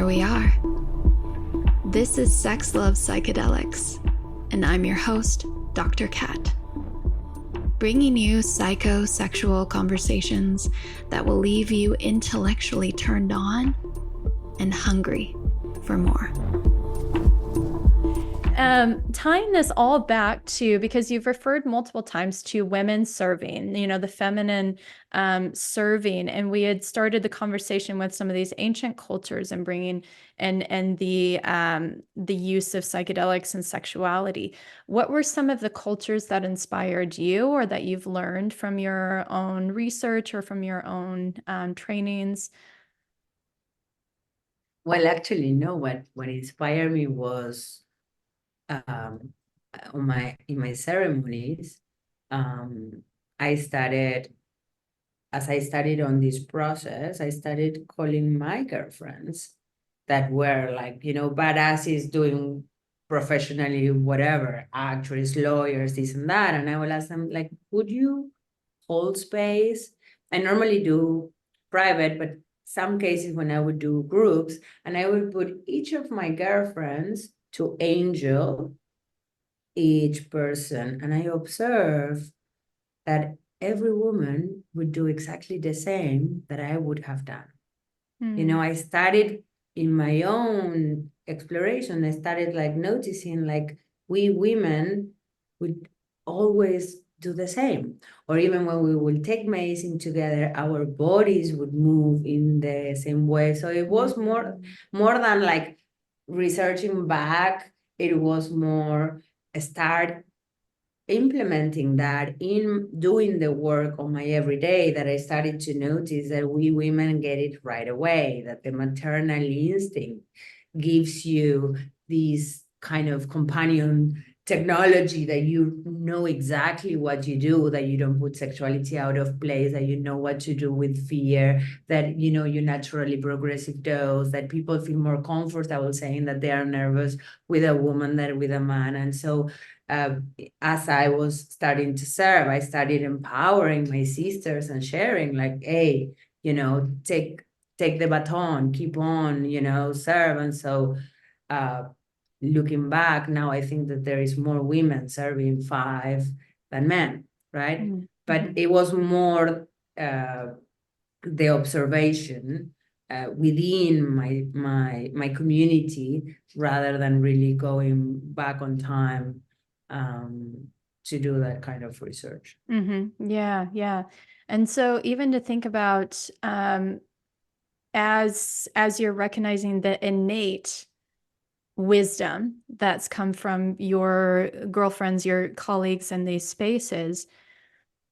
here we are. This is Sex Love Psychedelics, and I'm your host, Dr. Kat. Bringing you psychosexual conversations that will leave you intellectually turned on and hungry for more. Tying this all back to, because you've referred multiple times to women serving, the feminine serving, and we had started the conversation with some of these ancient cultures and bringing and the use of psychedelics and sexuality. What were some of the cultures that inspired you, or that you've learned from your own research or from your own trainings? Well, actually, no. What inspired me was in my ceremonies. I started as I started on this process. I started calling my girlfriends that were like, badasses doing professionally whatever, actors, lawyers, this and that, and I will ask them like, would you hold space? I normally do private, but some cases when I would do groups, and I would put each of my girlfriends to angel each person, and I observe that every woman would do exactly the same that I would have done. I started in my own exploration. I started like noticing like we women would always do the same. Or even when we will take medicine together, our bodies would move in the same way. So it was more than like researching back. It was more start implementing that in doing the work on my everyday, that I started to notice that we women get it right away, that the maternal instinct gives you this kind of companion technology, that you know exactly what you do, that you don't put sexuality out of place, that you know what to do with fear, that you naturally progressive dose, that people feel more comfortable saying that they are nervous with a woman than with a man. And so as I was starting to serve, I started empowering my sisters and sharing like, hey, take the baton, keep on, serve. And so looking back now, I think that there is more women serving 5 than men, right? Mm-hmm. But it was more the observation within my community, rather than really going back on time to do that kind of research. Mm-hmm. Yeah. And so even to think about as you're recognizing the innate wisdom that's come from your girlfriends, your colleagues in these spaces,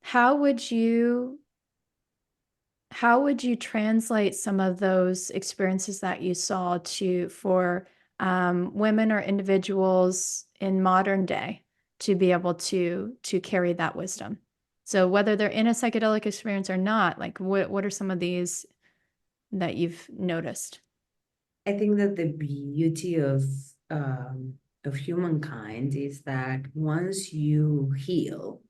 how would you translate some of those experiences that you saw for women or individuals in modern day to be able to carry that wisdom? So whether they're in a psychedelic experience or not, like what are some of these that you've noticed? I think that the beauty of humankind is that once you heal,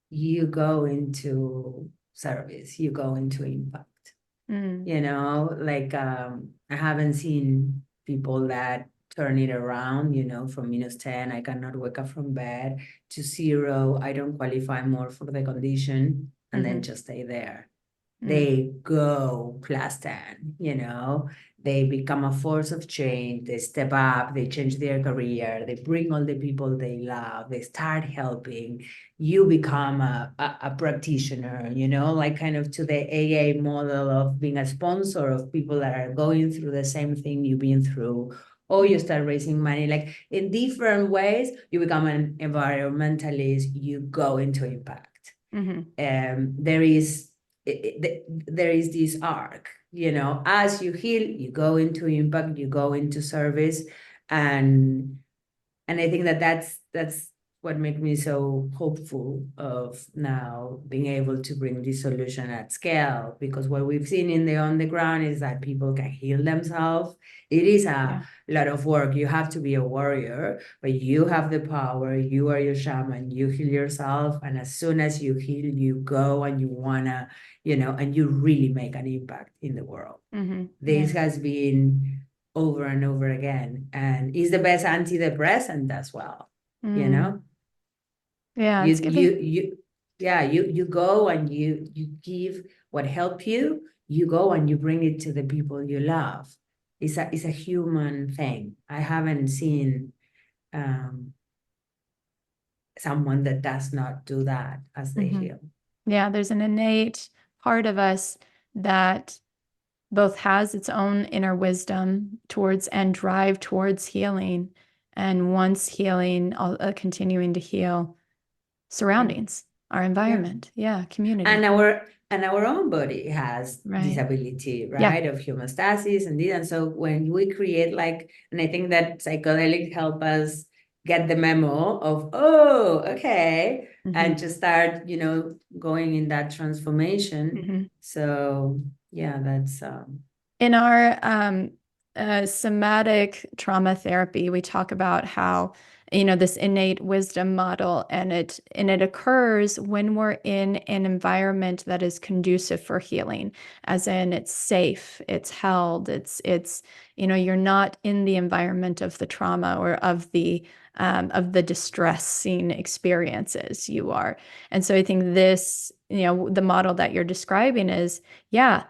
you go into service, you go into impact. Like I haven't seen people that turn it around, from -10, I cannot wake up from bed, to 0, I don't qualify more for the condition, and then just stay there. They go +10, they become a force of change, they step up, they change their career, they bring all the people they love, they start helping, you become a practitioner, like kind of to the AA model of being a sponsor of people that are going through the same thing you've been through, or you start raising money, like in different ways, you become an environmentalist, you go into impact. There is this arc, as you heal, you go into impact, you go into service, and I think that that's what makes me so hopeful of now being able to bring this solution at scale, because what we've seen on the ground is that people can heal themselves. It is a lot of work. You have to be a warrior, but you have the power. You are your shaman. You heal yourself, and as soon as you heal, you go and you wanna, and you really make an impact in the world. This has been over and over again, and is the best antidepressant as well. Yeah, you go and you give what help you. You go and you bring it to the people you love. It's a human thing. I haven't seen someone that does not do that as they heal. Yeah, there's an innate part of us that both has its own inner wisdom towards and drive towards healing, and once healing, continuing to heal surroundings, our environment, community. And our own body has this ability, right, of homeostasis and this. And so when we create and I think that psychedelics help us get the memo of, okay, and to start, going in that transformation. So that's in our somatic trauma therapy, we talk about how this innate wisdom model, and it occurs when we're in an environment that is conducive for healing, as in it's safe, it's held, it's you're not in the environment of the trauma or of the distressing experiences you are. And so I think this, the model that you're describing is, a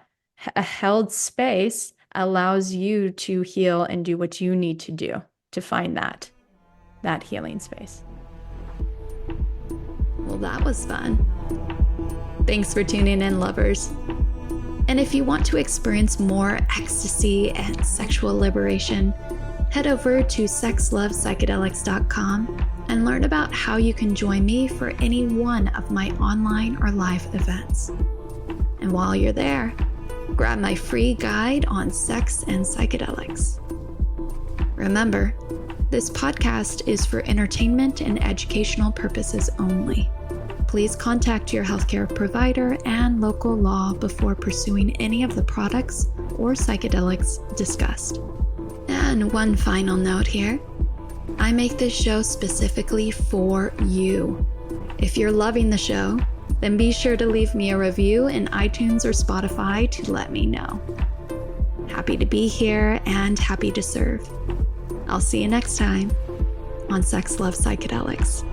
held space allows you to heal and do what you need to do to find that healing space. Well, that was fun. Thanks for tuning in, lovers. And if you want to experience more ecstasy and sexual liberation, head over to sexlovepsychedelics.com and learn about how you can join me for any one of my online or live events. And while you're there, grab my free guide on sex and psychedelics. Remember, this podcast is for entertainment and educational purposes only. Please contact your healthcare provider and local law before pursuing any of the products or psychedelics discussed. And one final note here. I make this show specifically for you. If you're loving the show, then be sure to leave me a review in iTunes or Spotify to let me know. Happy to be here and happy to serve. I'll see you next time on Sex Love Psychedelics.